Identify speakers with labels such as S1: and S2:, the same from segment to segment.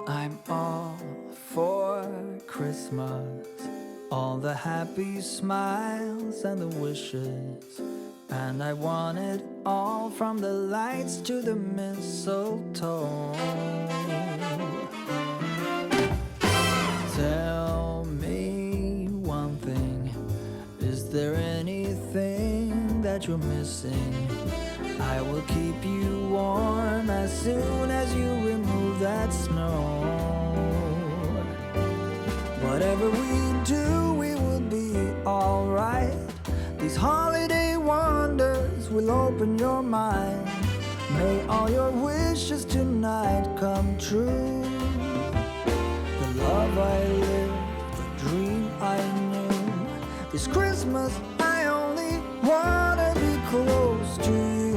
S1: I'm all for Christmas, all the happy smiles and the wishes, and I want it all, from the lights to the mistletoe. Tell me one thing, is there anything that you're missing? I will keep you warm as soon as you remove that snow. Whatever we do, we will be alright. These holiday wonders will open your mind. May all your wishes tonight come true. The love I lived, the dream I knew. This Christmas I only wanna be close to you.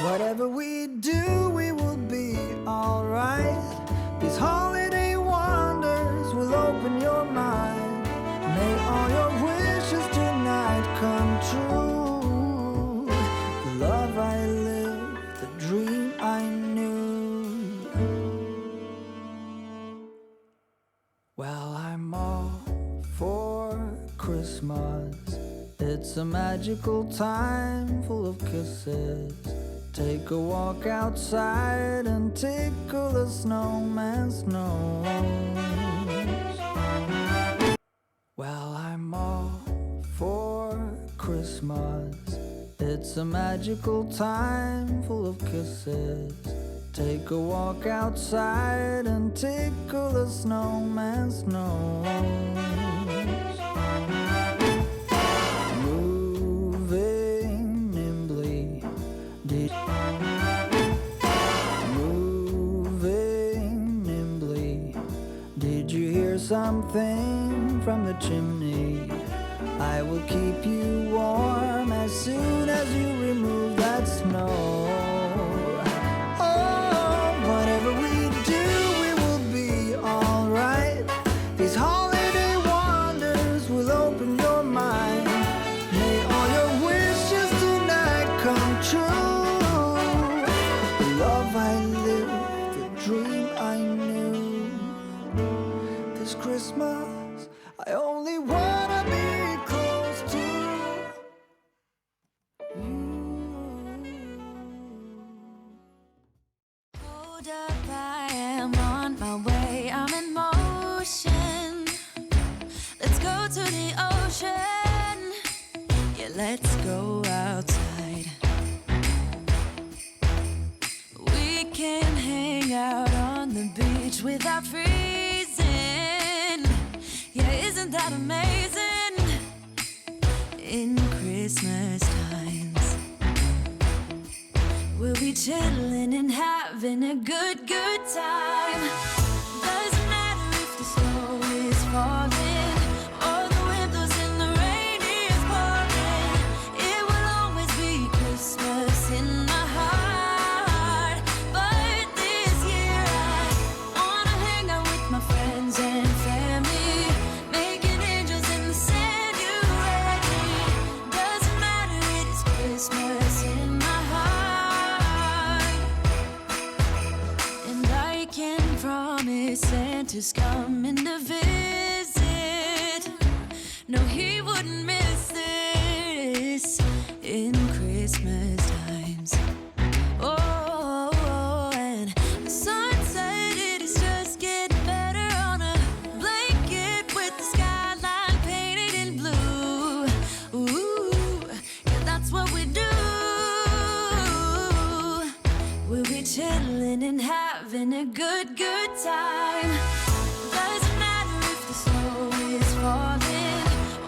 S1: Whatever we do, we will be alright. These holiday wonders will open your mind. May all your wishes tonight come true. The love I lived, the dream I knew. Well, I'm all for Christmas. It's a magical time full of kisses. Take a walk outside and tickle the snowman's nose. Well, I'm all for Christmas. It's a magical time full of kisses. Take a walk outside and tickle the snowman's nose. Moving nimbly, moving nimbly. Did you hear something from the chimney? I will keep you warm as soon as you remove that snow. Oh, whatever we do, we will be alright. These holiday wonders will open your mind. May all your wishes tonight come true. The love I lived, the dream I knew. This Christmas, I only wanna be close to you.
S2: Hold up, I am on my way, I'm in motion. Let's go to the ocean. Yeah, let's go outside. We can hang out on the beach without freezing. Yeah, isn't that amazing? In Christmas times, we'll be chilling and having a good time. Doesn't matter if the snow is falling or the wind blows and the rain is pouring. It will always be Christmas in my heart. But this year I wanna hang out with my friends and family, making angels in the sand. You ready? Doesn't matter, it is Christmas in my heart. And I can promise Santa's coming to visit. No, he wouldn't miss this in Christmas times. Oh, and the sun said it is just getting better on a blanket with the skyline painted in blue. Ooh, yeah, that's what we do. We'll be chilling and having a good time. Doesn't matter if the snow is falling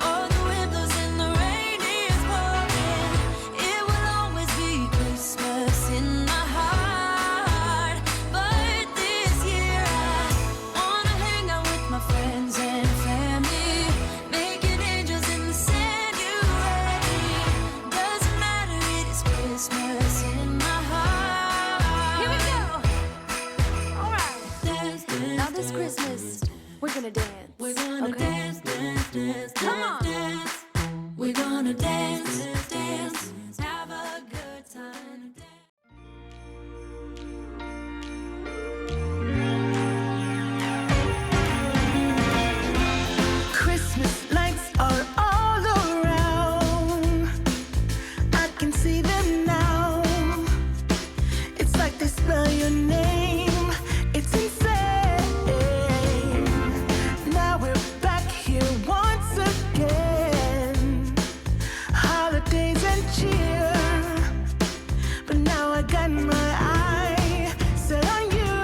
S2: or the wind blows and the rain is pouring. It will always be Christmas in my heart. But this We're gonna dance, dance, have a good time.
S1: Christmas lights are all around. I can see them now. It's like they spell your name. It's insane. Now we're back here once again. Holidays and cheer. But now I got my eye set on you.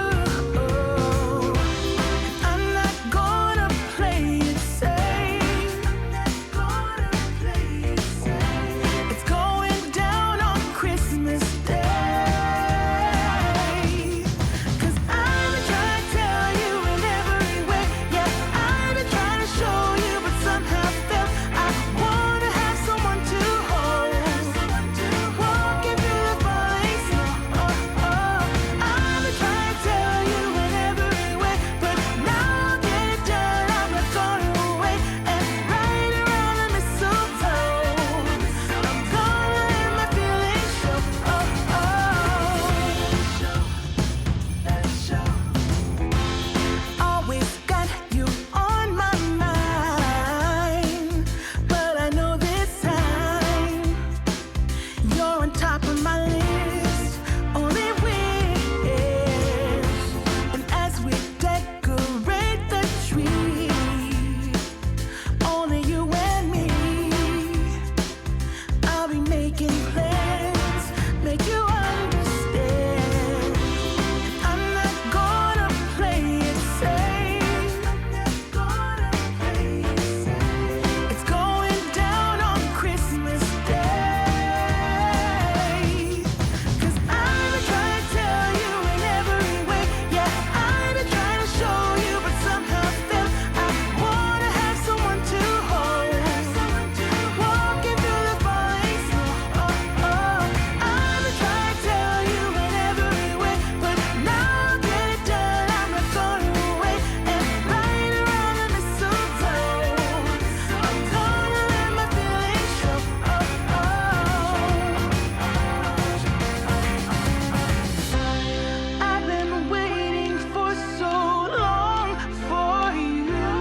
S1: I'm not gonna play it safe. It's going down on Christmas Day. 'Cause I've been trying to tell you in every way. Yeah, I've been trying to show you, but somehow felt I wanna have someone to hold. Walking through the falling snow. I've been trying to tell you in every way, but now I'll get it done. I'm not gonna wait and right around the mistletoe. I'm gonna let my feelings show. Always got you on my mind, but I know this time you're on top of my list. Only wish. And as we decorate the tree, only you and me, I'll be making plans, make you understand. I'm not gonna play it safe. It's going down on Christmas Day. 'Cause I've been trying to tell you in every way. Yeah, I've been trying to show you, but somehow felt I wanna have someone to hold. Walking through the falling snow. I've been trying to tell you in every way, but now I'll get it done. I'm not gonna wait and right around the mistletoe. I'm gonna let my feelings show. I've been waiting for so long for you,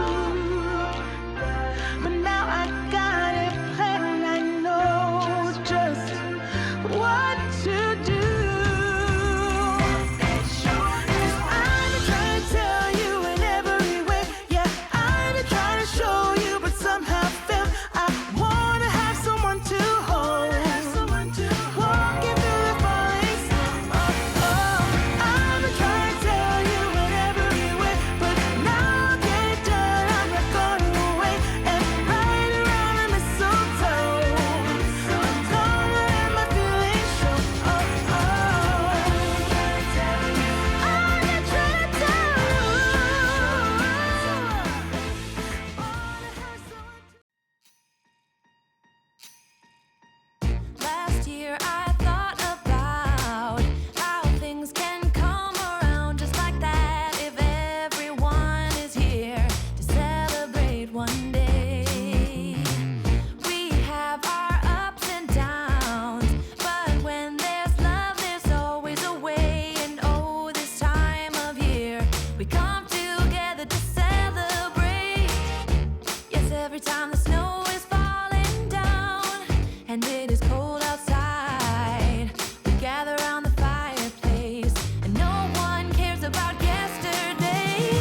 S1: but now I got it planned. I know just what to do. 'Cause I've been trying to tell you in every way. Yeah, I've been trying to show you, but somehow felt I wanna have someone to hold. Walking through the falling snow. I've been trying to tell you in every way, but now I'll get it done. I'm not gonna wait and right around the mistletoe. I'm gonna let my feelings show. I'm not trying to tell you.
S2: Last year I thought about how things can come around just like that if everyone is here to celebrate one day. We have our ups and downs, but when there's love there's always a way. And oh, this time of year we come together to celebrate. Yes, every time the snow is falling down and it is cold outside, we gather around the fireplace and no one cares about yesterday.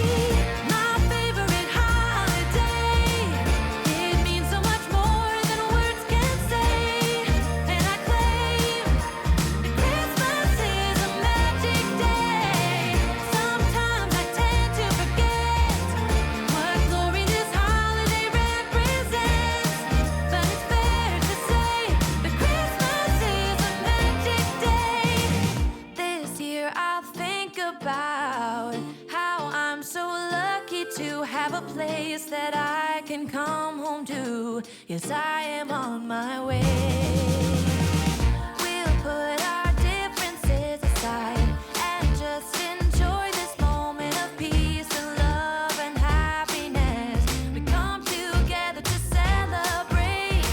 S2: My favorite holiday, it means so much more than words can say. And I claim that Christmas is a magic day. Sometimes I tend to forget what glory this holiday represents, but it's fair to say that Christmas is a magic day. This year I'll think about how I'm so lucky to have a place that I can come home to. Yes, I am on my way. We'll put our differences aside and just enjoy this moment of peace and love and happiness. We come together to celebrate.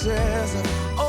S1: promises of